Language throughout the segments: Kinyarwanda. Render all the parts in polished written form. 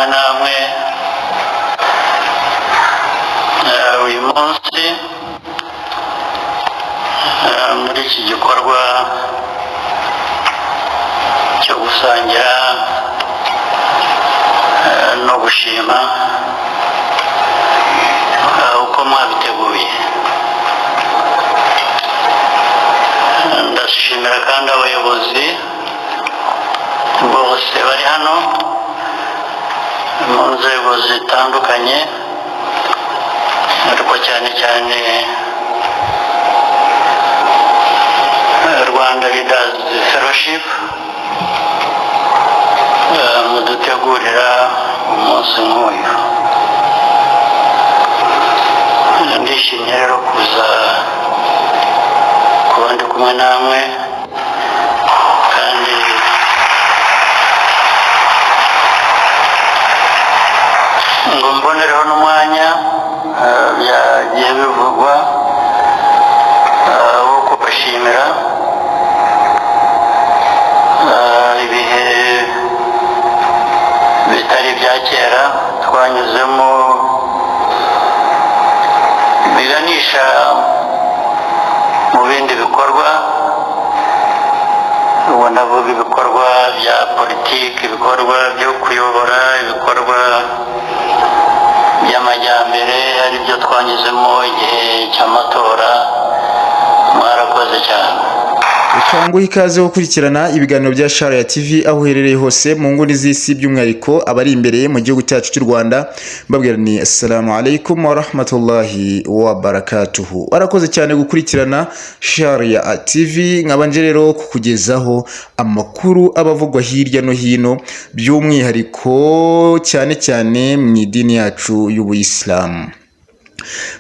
kumwe namwe uyu munsi muri iki gikorwa cyo gusangira no gushima uko mwabiteguye. Ndashimira kandi abayobozi bose bari hano mu nzego zitandukanye, ariko cyane cyane Rwanda Leaders Fellowship mudutegurira umunsi nk'uyu. Ndishimye rero kuza kuba ndi kumwe namwe, kandi ngo mbonereho n'umwanya byagiye bivugwa wo kubashimira ibihe bitari bya kera twanyuzemo biganisha mu bindi bikorwa. Ubu ndavuga ibikorwa bya politiki, ibikorwa byo kuyobora, ibikorwa by'amajyambere, ari byo twanyuzemo igihe cy'amatora. Mwarakoze cyane. Ukanguha ikaze gukurikirana ibiganiro bya Sharia TV aho uherereye hose mu nguni z'isi, by'umwihariko abari imbere mu gihugu cyacu cy'u Rwanda. Mbabwira ni assalamu alaikum wa rahmatullahi wa barakatuhu. Warakoze cyane gukurikirana Sharia TV, nkabanje rero kukugezaho amakuru abavugwa hirya no hino, by'umwihariko cyane cyane mu idini yacu y'Ubuyisilamu.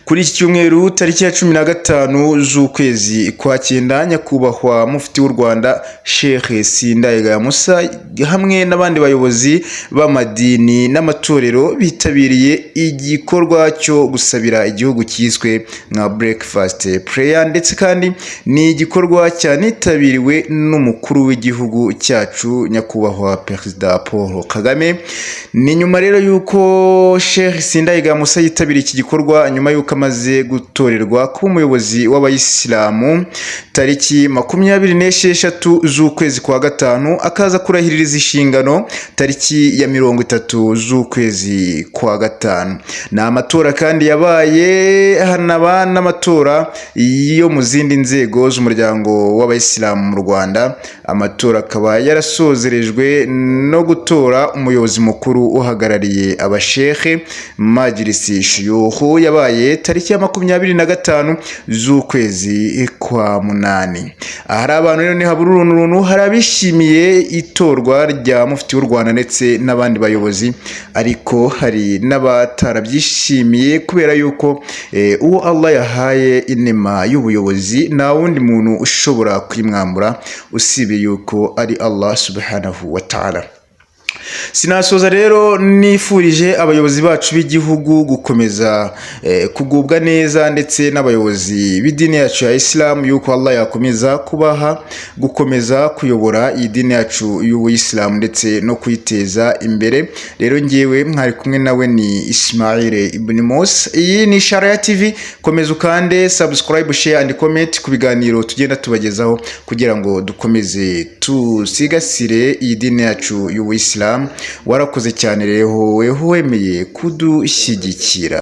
Kuri iki cyumweru tariki ya 15 z'ukwezi kwa 9, nyakubahwa mufti w'u Rwanda Sheikh Sindayiga Musa hamwe n'abandi bayobozi b'amadini n'amatorero bitabiriye igikorwa cyo gusabira igihugu cyiswe nka breakfast prayer, ndetse kandi ni igikorwa cyanitabiriwe n'umukuru w'igihugu cyacu nyakubahwa Perezida Paul Kagame. Ni nyuma rero yuko Sheikh Sindayiga Musa yitabiriye iki gikorwa, nyuma yuko amaze gutorerwa kuba umuyobozi w'abayisilamu tariki 26 z'ukwezi kwa 5, akaza kurahiririza inshingano tariki ya 30 z'ukwezi kwa 5. Na amatora kandi yabaye hanaba n'amatora yo mu zindi nzego z'umuryango w'abayisilamu mu Rwanda. Amatora akaba yarasozerejwe no gutora umuyobozi mukuru uhagarariye abashekhe Majlisi Shuyukhu, yabaye tariki ya 25 z'ukwezi kwa 8. Ahari abantu rero ni habururuntu, hari abishimiye itorwa rya mufti w'u Rwanda ndetse n'abandi bayobozi, ariko hari n'abatarabyishimiye kubera yuko uwo Allah yahaye inema y'ubuyobozi nta wundi muntu ushobora kwimwambura usibye yuko ari Allah subhanahu wa ta'ala. Sinasoza rero nifurije abayobozi bacu b'igihugu gukomeza kugubwa neza, ndetse n'abayobozi b'idini yacu ya Islam yuko Allah yakomeza kubaha gukomeza kuyobora idini yacu y'Ubuyisilamu ndetse no kuyiteza imbere. Rero ngewe mwari kumwe nawe ni Ismail Ibn Mos. Iyi ni Sharia TV. Komeza ukande subscribe, share and comment ku biganiro tugenda tubagezaho kugira ngo dukomeze tusigasire idini yacu y'Ubuyisilamu. Warakoze cyane rero weho wemeye kudushyigikira.